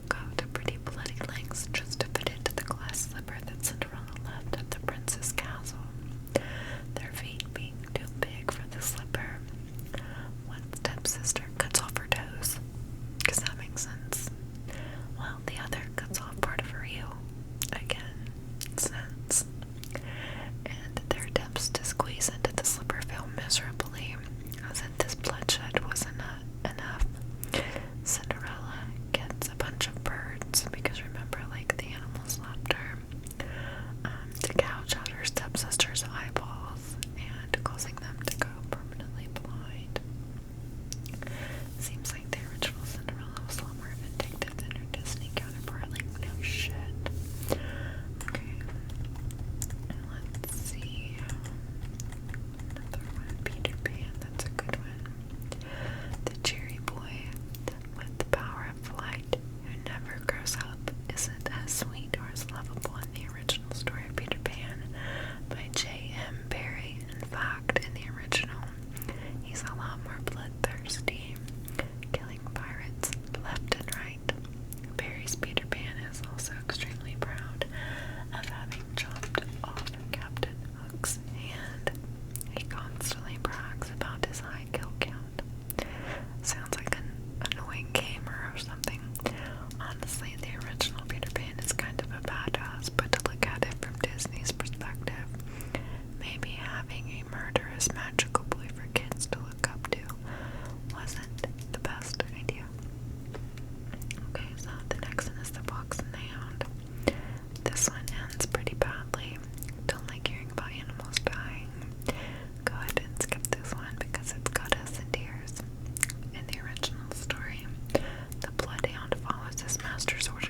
go to pretty bloody lengths just to fit into the glass slipper that Cinderella left at the prince's castle, their feet being too big for the slipper. One stepsister cuts off her toes, because that makes sense, while the other cuts off part of her heel. Again, sense. And their attempts to squeeze into the slipper fail miserably, as if this bloodshed wasn't enough. Cinderella gets a bunch of birds, because remember, like, the animals left her, to gouge out her stepsister's eyeballs and causing them to go permanently blind. Seems like the original Cinderella was a lot more vindictive than her Disney counterpart. Like, no shit. Okay. Let's see. Another one. Peter Pan. That's a good one. The cheery boy with the power of flight who never grows up isn't as sweet or as lovable in the original story of Peter Pan by J.M. Barrie. In fact, in the original, he's a lot more bloodthirsty, killing pirates left and right. Barrie's Peter Pan is also extremely proud of having chopped off Captain Hook's hand. He constantly brags about his high kill count. Sounds like an annoying gamer or something. Honestly, the original Peter Pan is kind of a badass, but to look at it from Disney's perspective, maybe having a murderous magical boy for kids to look up to wasn't the best idea. Okay, so the next one is The Fox and the Hound. This one ends pretty badly. Don't like hearing about animals dying. Go ahead and skip this one because it's got us in tears. In the original story, the bloodhound follows his master's orders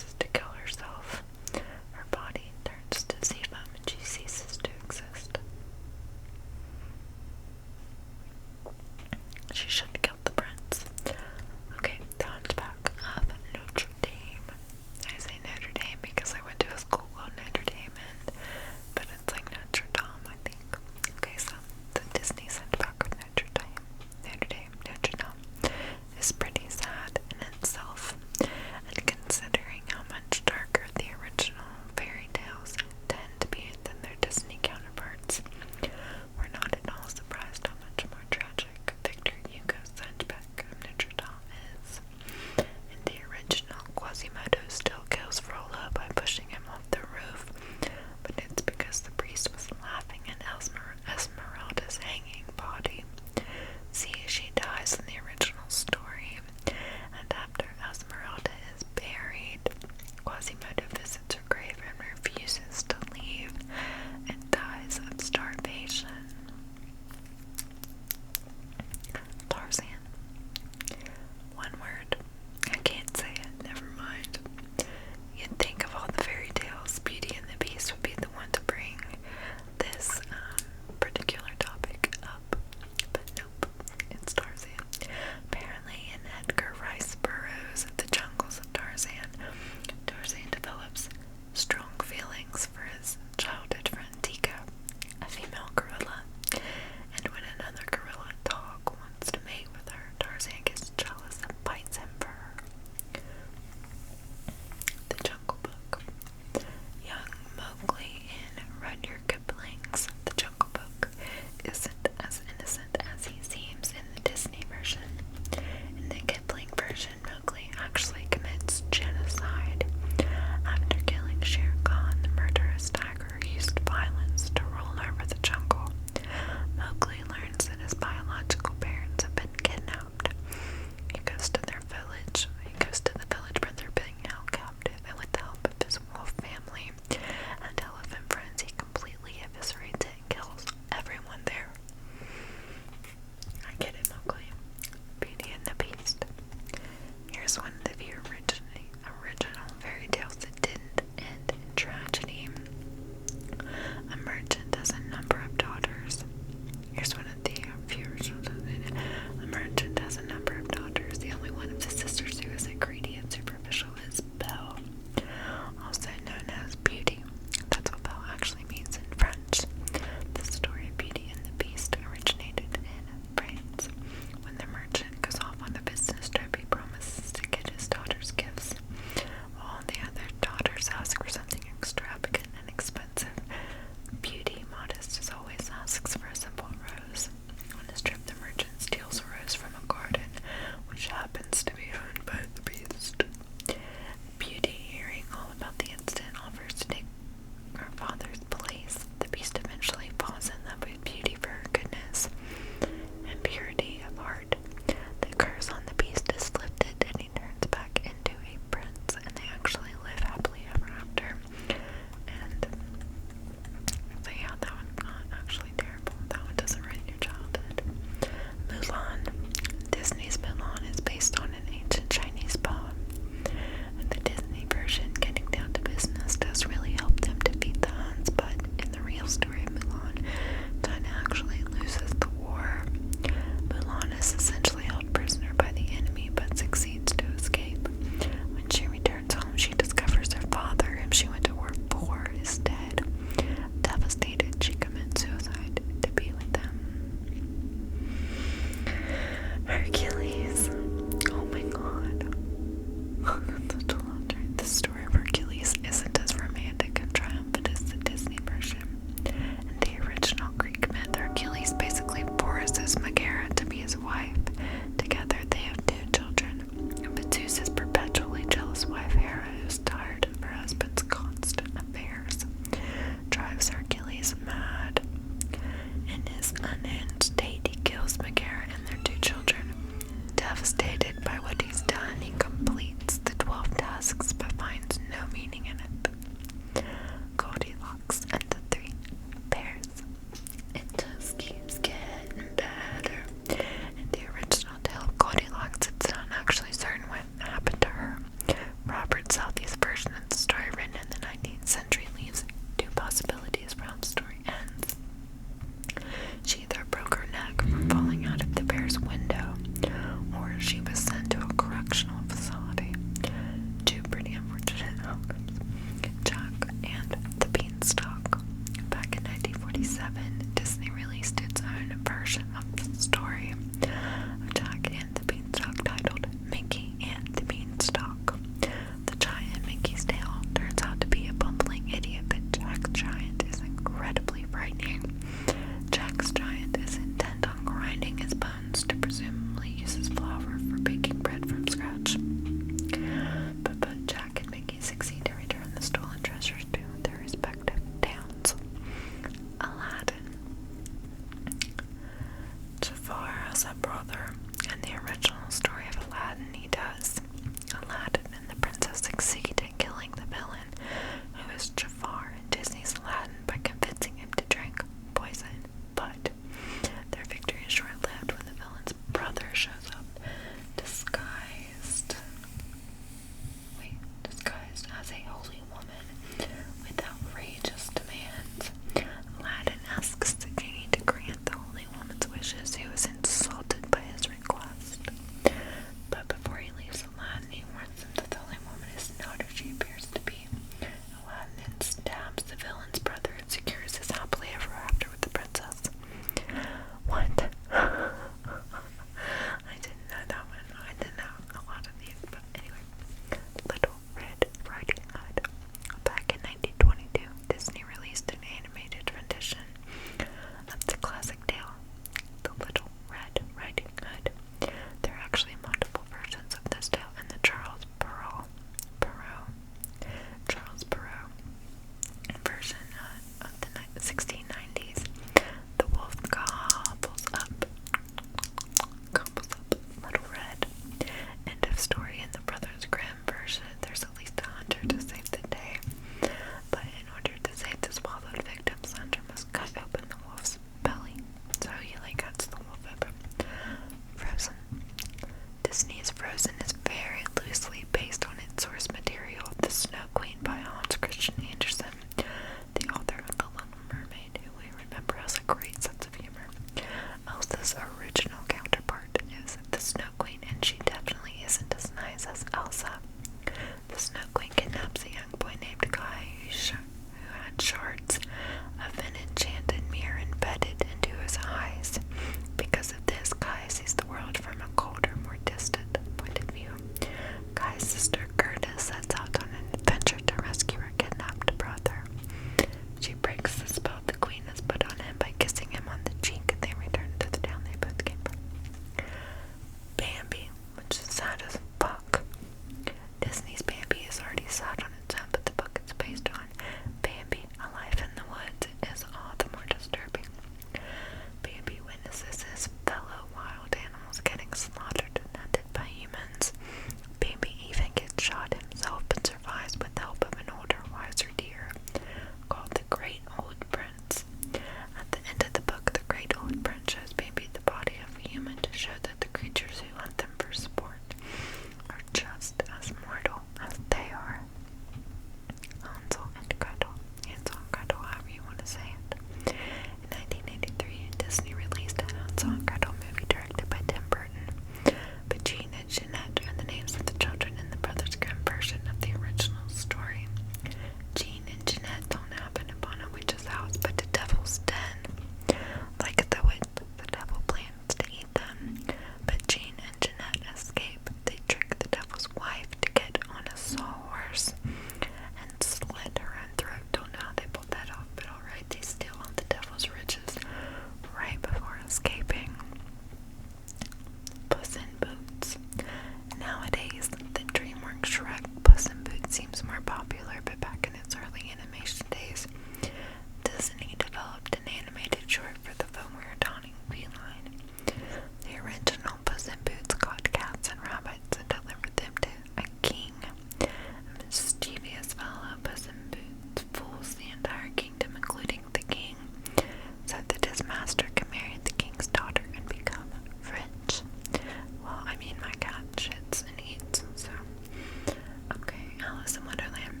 in Wonderland.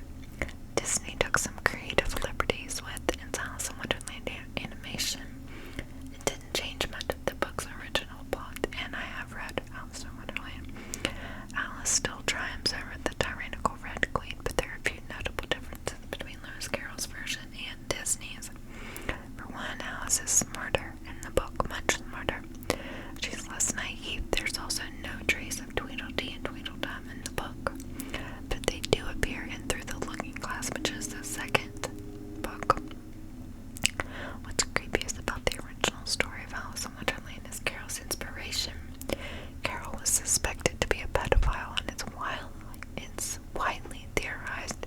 Disney took some creative liberties with its Alice in Wonderland animation. It didn't change much of the book's original plot, and I have read Alice in Wonderland. Alice still triumphs over the tyrannical Red Queen, but there are a few notable differences between Lewis Carroll's version and Disney's. For one, Alice is smarter in the book, much smarter. She's less naive. There's also no trace of Tweedledee and Tweedledum in the book, but they do appear in Through the Looking Glass, which is the second book. What's creepiest about the original story of Alice in Wonderland is Carroll's inspiration. Carroll was suspected to be a pedophile, and it's widely theorized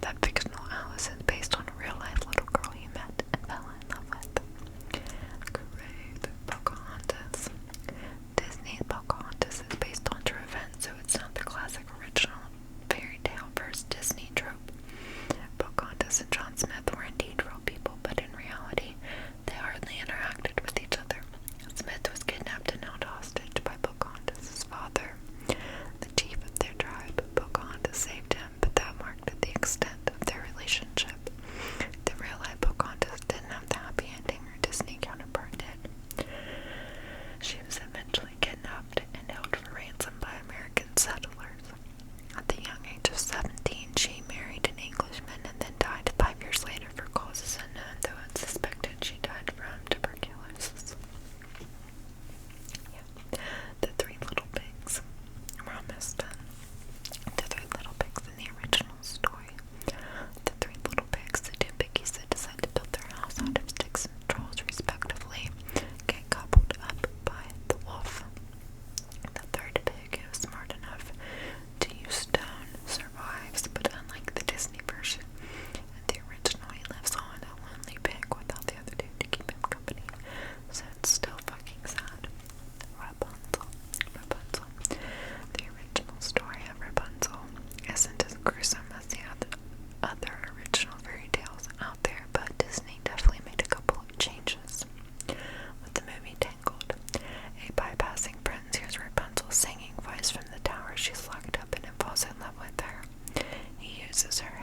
that fictional Alice is based on a real-life little girl he met and fell in love with. Great. Pocahontas. Disney's Pocahontas is based on true events, so it's not the classic original fairy tale versus Disney trope. Pocahontas and John Smith were indeed real people, but in reality, they hardly interacted with each other. Smith was kidnapped and held hostage by Pocahontas' father, the chief of their tribe. Pocahontas saved him, but that marked the extent of their relationship. The real-life Pocahontas didn't have the happy ending her Disney counterpart did. She was eventually kidnapped and held for ransom by American settlers. At the young age of 17, she married an Englishman and then died 5 years later for causes unknown, though it's suspected she died from tuberculosis. Yeah. The Three Little Pigs. We're almost done. The Three Little Pigs in the original story. The Three Little Pigs, the two piggies that decide to build their house out of sticks and trolls respectively, get gobbled up by the wolf. The third pig, who is smart enough to use stone, survives, but unlike the Disney version, in the original he lives on a lonely pig without the other two to keep him company, so it's still fucking sad. Rapunzel. The original story of Rapunzel isn't as gruesome as the other original fairy tales out there, but Disney definitely made a couple of changes. With the movie Tangled, a bypassing prince hears Rapunzel's singing voice from the tower she's locked up in and falls in love with her. He uses her